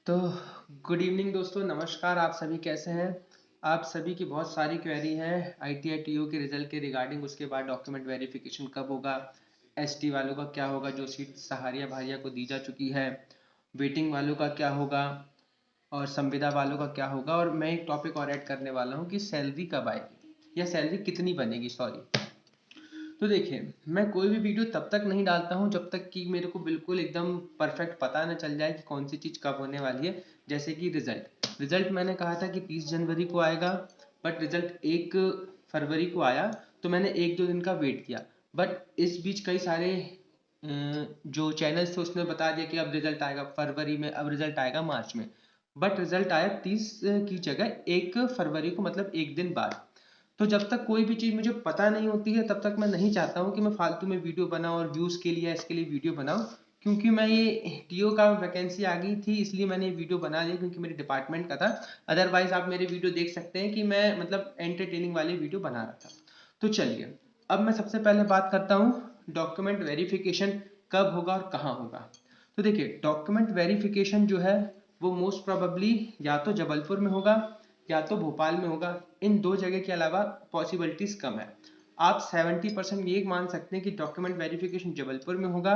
तो good evening दोस्तों, नमस्कार। आप सभी कैसे हैं? आप सभी की बहुत सारी क्वेरी है आईटीआई टीओ के रिजल्ट के रिगार्डिंग। उसके बाद डॉक्यूमेंट वेरिफिकेशन कब होगा, एसटी वालों का क्या होगा जो सीट सहारिया भारिया को दी जा चुकी है, वेटिंग वालों का क्या होगा और संविदा वालों का क्या होगा। और मैं एक टॉपिक और ऐड करने वाला हूँ कि सैलरी कब आएगी या सैलरी कितनी बनेगी, सॉरी। तो देखिए, मैं कोई भी वीडियो तब तक नहीं डालता हूँ जब तक कि मेरे को बिल्कुल एकदम परफेक्ट पता न चल जाए कि कौन सी चीज़ कब होने वाली है। जैसे कि रिजल्ट मैंने कहा था कि 30 जनवरी को आएगा, बट रिजल्ट 1 फरवरी को आया। तो मैंने 1-2 दिन का वेट किया, बट इस बीच कई सारे जो चैनल्स थे उसने बता दिया कि अब रिजल्ट आएगा फरवरी में, अब रिजल्ट आएगा मार्च में। बट रिजल्ट आया 30 की जगह 1 फरवरी को, मतलब एक दिन बाद। तो जब तक कोई भी चीज़ मुझे पता नहीं होती है तब तक मैं नहीं चाहता हूँ कि मैं फालतू में वीडियो बनाऊँ और व्यूज़ के लिए इसके लिए वीडियो बनाऊँ। क्योंकि मैं ये टीओ का वैकेंसी आ गई थी इसलिए मैंने ये वीडियो बना लिया, क्योंकि मेरे डिपार्टमेंट का था। अदरवाइज आप मेरे वीडियो देख सकते हैं कि मैं मतलब एंटरटेनिंग वाली वीडियो बना रहा था। तो चलिए, अब मैं सबसे पहले बात करता हूँ डॉक्यूमेंट वेरिफिकेशन कब होगा और कहाँ होगा। तो देखिए, डॉक्यूमेंट वेरिफिकेशन जो है वो मोस्ट प्रोबेबली या तो जबलपुर में होगा या तो भोपाल में होगा। इन दो जगह के अलावा पॉसिबिलिटीज कम है। आप 70% ये मान सकते हैं कि डॉक्यूमेंट वेरिफिकेशन जबलपुर में होगा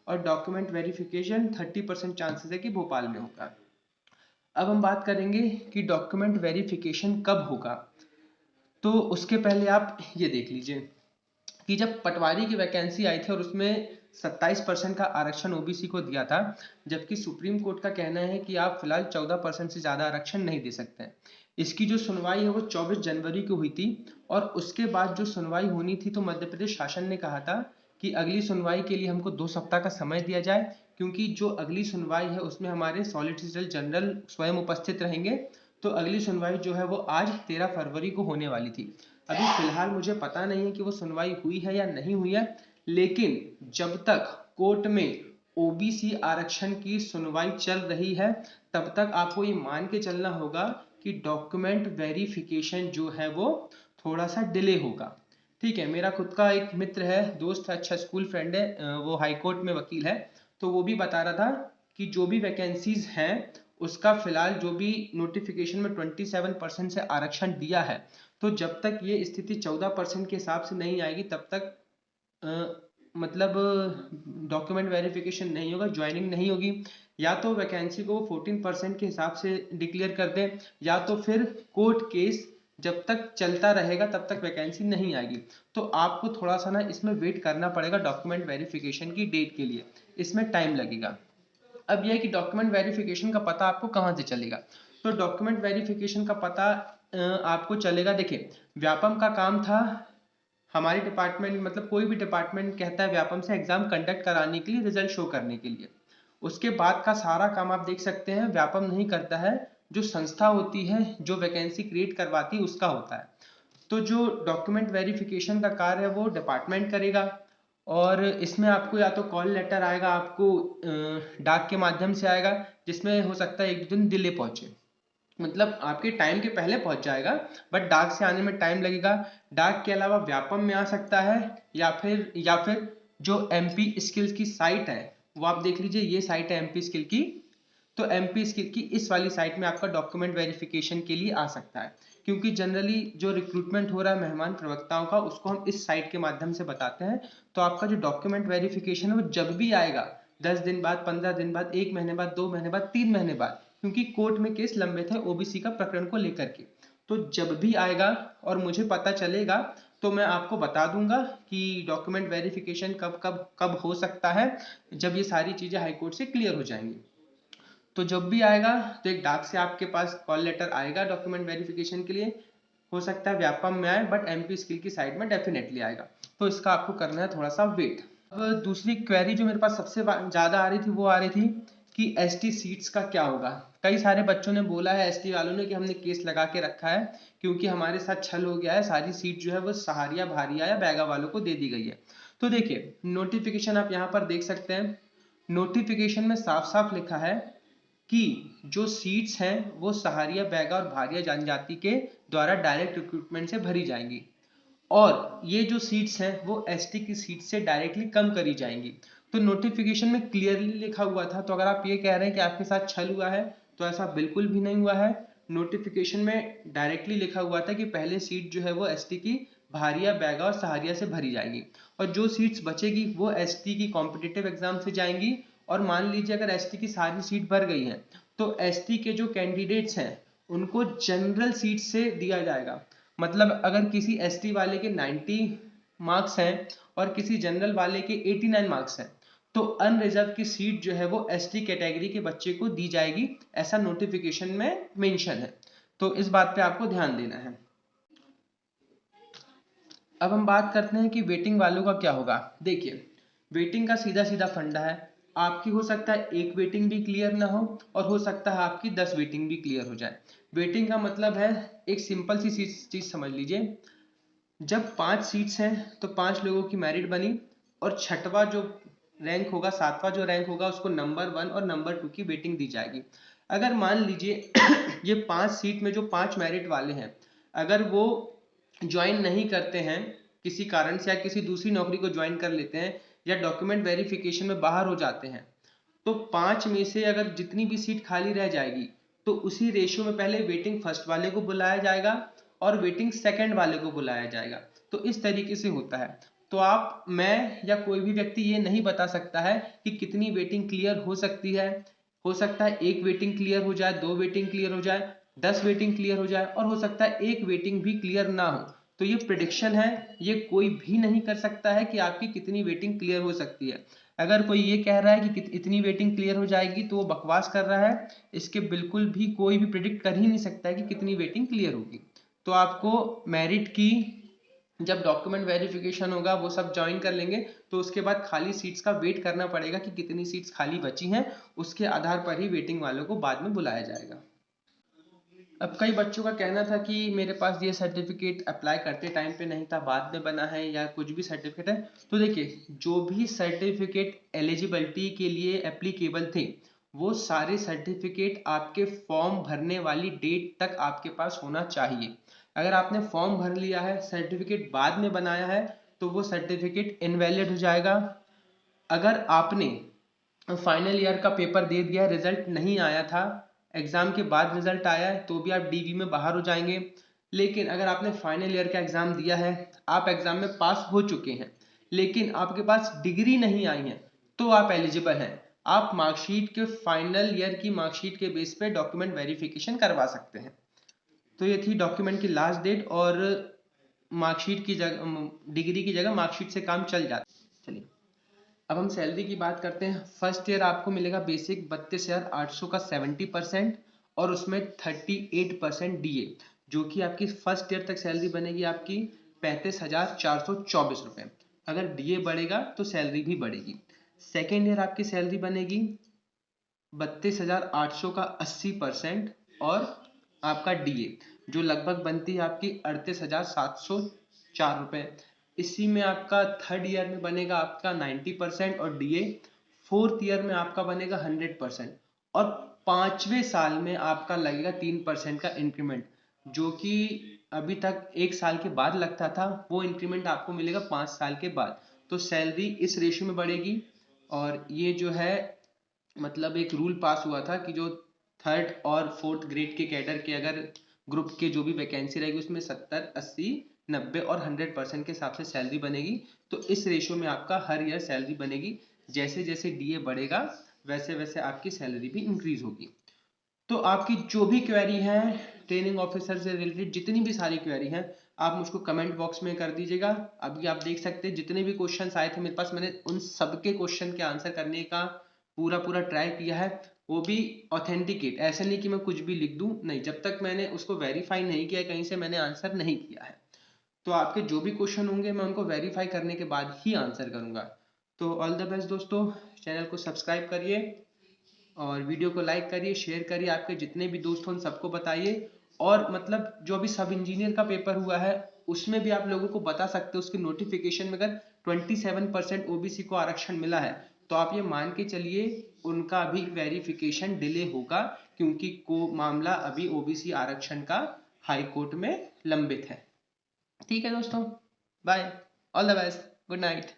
और डॉक्यूमेंट वेरिफिकेशन 30% चांसेस है कि भोपाल में होगा। अब हम बात करेंगे कि डॉक्यूमेंट वेरिफिकेशन कब होगा। तो उसके पहले आप ये देख लीजिए कि जब पटवारी की वैकेंसी आई थी और उसमें 27% का आरक्षण ओबीसी को दिया था, जबकि सुप्रीम कोर्ट का कहना है कि आप फिलहाल 14% से ज़्यादा आरक्षण नहीं दे सकते हैं। इसकी जो सुनवाई है वो 24 जनवरी को हुई थी। और उसके बाद जो सुनवाई होनी थी तो मध्य प्रदेश शासन ने कहा था कि अगली सुनवाई के लिए हमको 2 सप्ताह का समय दिया जाए, क्योंकि जो अगली सुनवाई है उसमें हमारे सॉलिसिटर जनरल स्वयं उपस्थित रहेंगे। तो अगली सुनवाई जो है वो आज 13 फरवरी को होने वाली थी। अभी फिलहाल मुझे पता नहीं है कि वो सुनवाई हुई है या नहीं हुई है, लेकिन जब तक कोर्ट में ओबीसी आरक्षण की सुनवाई चल रही है तब तक आपको ये मान के चलना होगा कि डॉक्यूमेंट वेरिफिकेशन जो है वो थोड़ा सा डिले होगा। ठीक है, मेरा खुद का एक मित्र है, दोस्त है, अच्छा स्कूल फ्रेंड है, वो हाई कोर्ट में वकील है। तो वो भी बता रहा था कि जो भी वैकेंसीज हैं उसका फिलहाल जो भी नोटिफिकेशन में 27% से आरक्षण दिया है, तो जब तक ये स्थिति 14% के हिसाब से नहीं आएगी तब तक मतलब डॉक्यूमेंट वेरिफिकेशन नहीं होगा, ज्वाइनिंग नहीं होगी। या तो वैकेंसी को 14% के हिसाब से डिक्लेयर कर दें, या तो फिर कोर्ट केस जब तक चलता रहेगा तब तक वैकेंसी नहीं आएगी। तो आपको थोड़ा सा ना इसमें वेट करना पड़ेगा डॉक्यूमेंट वेरिफिकेशन की डेट के लिए, इसमें टाइम लगेगा। अब यह है कि डॉक्यूमेंट वेरिफिकेशन का पता आपको कहाँ से चलेगा। तो डॉक्यूमेंट वेरिफिकेशन का पता आपको चलेगा, देखिए व्यापम का काम था हमारे डिपार्टमेंट, मतलब कोई भी डिपार्टमेंट कहता है व्यापम से एग्जाम कंडक्ट कराने के लिए, रिजल्ट शो करने के लिए। उसके बाद का सारा काम आप देख सकते हैं व्यापम नहीं करता है, जो संस्था होती है जो वैकेंसी क्रिएट करवाती है उसका होता है। तो जो डॉक्यूमेंट वेरिफिकेशन का कार्य है वो डिपार्टमेंट करेगा। और इसमें आपको या तो कॉल लेटर आएगा, आपको डाक के माध्यम से आएगा, जिसमें हो सकता है 1-2 दिन डिले पहुंचे, मतलब आपके टाइम के पहले पहुंच जाएगा, बट डाक से आने में टाइम लगेगा। डाक के अलावा व्यापम में आ सकता है, या फिर जो एमपी स्किल्स की साइट है वो आप देख लीजिए, ये साइट है एमपी स्किल की। तो एमपी स्किल की इस वाली साइट में आपका डॉक्यूमेंट वेरिफिकेशन के लिए आ सकता है, क्योंकि जनरली जो रिक्रूटमेंट हो रहा है मेहमान प्रवक्ताओं का उसको हम इस साइट के माध्यम से बताते हैं। तो आपका जो डॉक्यूमेंट वेरिफिकेशन है वो जब भी आएगा, 10 दिन बाद, 15 दिन बाद, 1 महीने बाद, 2 महीने बाद, 3 महीने बाद, क्योंकि कोर्ट में केस लंबे थे ओबीसी का प्रकरण को लेकर के। तो जब भी आएगा और मुझे पता चलेगा तो मैं आपको बता दूंगा कि डॉक्यूमेंट वेरिफिकेशन कब कब कब हो सकता है, जब ये सारी चीजें हाईकोर्ट से क्लियर हो जाएंगी। तो जब भी आएगा तो एक डाक से आपके पास कॉल लेटर आएगा डॉक्यूमेंट वेरिफिकेशन के लिए। हो सकता है व्यापम में आए, बट एमपी स्किल की साइट में डेफिनेटली आएगा। तो इसका आपको करना है थोड़ा सा वेट। अब दूसरी क्वेरी जो मेरे पास सबसे ज़्यादा आ रही थी वो आ रही थी कि एसटी सीट्स का क्या होगा। कई सारे बच्चों ने बोला है, एसटी वालों ने, कि हमने केस लगा के रखा है क्योंकि हमारे साथ छल हो गया है, सारी सीट जो है वो सहारिया भारिया या बैगा वालों को दे दी गई है। तो देखिए, नोटिफिकेशन आप यहाँ पर देख सकते हैं। नोटिफिकेशन में साफ साफ लिखा है कि जो सीट्स हैं वो सहारिया, बैगा और भारिया जनजाति के द्वारा डायरेक्ट रिक्रूटमेंट से भरी जाएंगी, और ये जो सीट्स हैं वो एसटी की सीट से डायरेक्टली कम करी जाएंगी। तो नोटिफिकेशन में क्लियरली लिखा हुआ था। तो अगर आप ये कह रहे हैं कि आपके साथ छल हुआ है तो ऐसा बिल्कुल भी नहीं हुआ है। नोटिफिकेशन में डायरेक्टली लिखा हुआ था कि पहले सीट जो है वो एसटी की भारिया, बैगा और सहारिया से भरी जाएगी, और जो सीट्स बचेगी वो एसटी की कॉम्पिटिटिव एग्जाम से जाएंगी। और मान लीजिए अगर एसटी की सारी सीट भर गई है तो एसटी के जो कैंडिडेट्स हैं उनको जनरल सीट से दिया जाएगा। मतलब अगर किसी एसटी वाले के 90 मार्क्स हैं और किसी जनरल वाले के 89 मार्क्स हैं तो अनरिजर्व की सीट जो है वो एसटी कैटेगरी के बच्चे को दी जाएगी, ऐसा नोटिफिकेशन में मेंशन है। तो इस बात पे आपको ध्यान देना है। अब हम बात करते हैं कि वेटिंग वालों का क्या होगा। देखिए, वेटिंग का सीधा सीधा फंडा है, आपकी हो सकता है एक वेटिंग भी क्लियर ना हो और हो सकता है आपकी 10 वेटिंग भी क्लियर हो जाए। वेटिंग का मतलब है, एक सिंपल सी चीज समझ लीजिए, जब 5 सीट्स हैं तो 5 लोगों की मेरिट बनी और छठवां जो रैंक होगा, सातवां जो रैंक होगा उसको नंबर 1 और नंबर 2 की वेटिंग दी जाएगी। अगर मान लीजिए ये 5 सीट में जो 5 मेरिट वाले हैं अगर वो ज्वाइन नहीं करते हैं किसी कारण से, या किसी दूसरी नौकरी को ज्वाइन कर लेते हैं या डॉक्यूमेंट वेरिफिकेशन में बाहर हो जाते हैं, तो 5 में से अगर जितनी भी सीट खाली रह जाएगी तो उसी रेशियो में पहले वेटिंग फर्स्ट वाले को बुलाया जाएगा और वेटिंग सेकंड वाले को बुलाया जाएगा। तो इस तरीके से होता है। तो आप, मैं या कोई भी व्यक्ति ये नहीं बता सकता है कि कितनी वेटिंग क्लियर हो सकती है। हो सकता है एक वेटिंग क्लियर हो जाए, 2 वेटिंग क्लियर हो जाए, 10 वेटिंग क्लियर हो जाए, और हो सकता है एक वेटिंग भी क्लियर ना हो। तो ये प्रिडिक्शन है, ये कोई भी नहीं कर सकता है कि आपकी कितनी वेटिंग क्लियर हो सकती है। अगर कोई ये कह रहा है कि इतनी वेटिंग क्लियर हो जाएगी तो वो बकवास कर रहा है। इसके बिल्कुल भी कोई भी प्रिडिक्ट कर ही नहीं सकता है कि कितनी वेटिंग क्लियर होगी। तो आपको मेरिट की जब डॉक्यूमेंट वेरिफिकेशन होगा वो सब ज्वाइन कर लेंगे तो उसके बाद खाली सीट्स का वेट करना पड़ेगा कि कितनी सीट्स खाली बची हैं, उसके आधार पर ही वेटिंग वालों को बाद में बुलाया जाएगा। अब कई बच्चों का कहना था कि मेरे पास ये सर्टिफिकेट अप्लाई करते टाइम पे नहीं था, बाद में बना है, या कुछ भी सर्टिफिकेट है। तो देखिए, जो भी सर्टिफिकेट एलिजिबिलिटी के लिए एप्लीकेबल थे वो सारे सर्टिफिकेट आपके फॉर्म भरने वाली डेट तक आपके पास होना चाहिए। अगर आपने फॉर्म भर लिया है, सर्टिफिकेट बाद में बनाया है, तो वो सर्टिफिकेट इनवैलिड हो जाएगा। अगर आपने फाइनल ईयर का पेपर दे दिया, रिजल्ट नहीं आया था, एग्जाम के बाद रिजल्ट आया है, तो भी आप डीवी में बाहर हो जाएंगे। लेकिन अगर आपने फाइनल ईयर का एग्जाम दिया है, आप एग्जाम में पास हो चुके हैं, लेकिन आपके पास डिग्री नहीं आई है, तो आप एलिजिबल हैं। आप मार्कशीट के फाइनल ईयर की मार्कशीट के बेस पे डॉक्यूमेंट वेरिफिकेशन करवा सकते हैं। तो ये थी डॉक्यूमेंट की लास्ट डेट, और मार्कशीट की जगह, डिग्री की जगह मार्कशीट से काम चल जाता है। चलिए, अब हम सैलरी की बात करते हैं। फर्स्ट ईयर आपको मिलेगा बेसिक 32,800 का 70%, और उसमें 38% डीए, जो कि आपकी फर्स्ट ईयर तक सैलरी बनेगी आपकी 35,424 रुपये। अगर डीए बढ़ेगा तो सैलरी भी बढ़ेगी। सेकेंड ईयर आपकी सैलरी बनेगी 32,800 का 80%, और आपका डीए जो लगभग बनती है आपकी 38,704 रुपये। इसी में आपका थर्ड ईयर में बनेगा आपका 90% और डीए, फोर्थ ईयर में आपका बनेगा 100%, और 5वें साल में आपका लगेगा 3% का इंक्रीमेंट, जो कि अभी तक 1 साल के बाद लगता था, वो इंक्रीमेंट आपको मिलेगा 5 साल के बाद। तो सैलरी इस रेशियो में बढ़ेगी। और ये जो है, मतलब एक रूल पास हुआ था कि जो थर्ड और फोर्थ ग्रेड के कैडर के अगर ग्रुप के जो भी वैकेंसी रहेगी उसमें 70, 80, 90 और 100% के हिसाब से सैलरी बनेगी। तो इस रेशियो में आपका हर ईयर सैलरी बनेगी। जैसे जैसे डीए बढ़ेगा वैसे वैसे आपकी सैलरी भी इंक्रीज होगी। तो आपकी जो भी क्वेरी है ट्रेनिंग ऑफिसर से रिलेटेड, जितनी भी सारी क्वेरी है, आप मुझको कमेंट बॉक्स में कर दीजिएगा। अभी आप देख सकते हैं जितने भी क्वेश्चंस आए थे मेरे पास, मैंने उन सबके क्वेश्चन के आंसर करने का पूरा ट्राई किया है, वो भी ऑथेंटिकेट। ऐसे नहीं कि मैं कुछ भी लिख दूं, नहीं, जब तक मैंने उसको वेरीफाई नहीं किया कहीं से, मैंने आंसर नहीं किया है। तो आपके जो भी क्वेश्चन होंगे मैं उनको वेरीफाई करने के बाद ही आंसर करूंगा। तो ऑल द बेस्ट दोस्तों, चैनल को सब्सक्राइब करिए और वीडियो को लाइक करिए, शेयर करिए, आपके जितने भी दोस्त हों सबको बताइए। और मतलब जो भी सब इंजीनियर का पेपर हुआ है उसमें भी आप लोगों को बता सकते हो, उसके नोटिफिकेशन में अगर 27% ओबीसी को आरक्षण मिला है तो आप ये मान के चलिए उनका भी वेरिफिकेशन डिले होगा, क्योंकि को मामला अभी ओबीसी आरक्षण का हाई कोर्ट में लंबित है। ठीक है दोस्तों, bye, all the best, good night.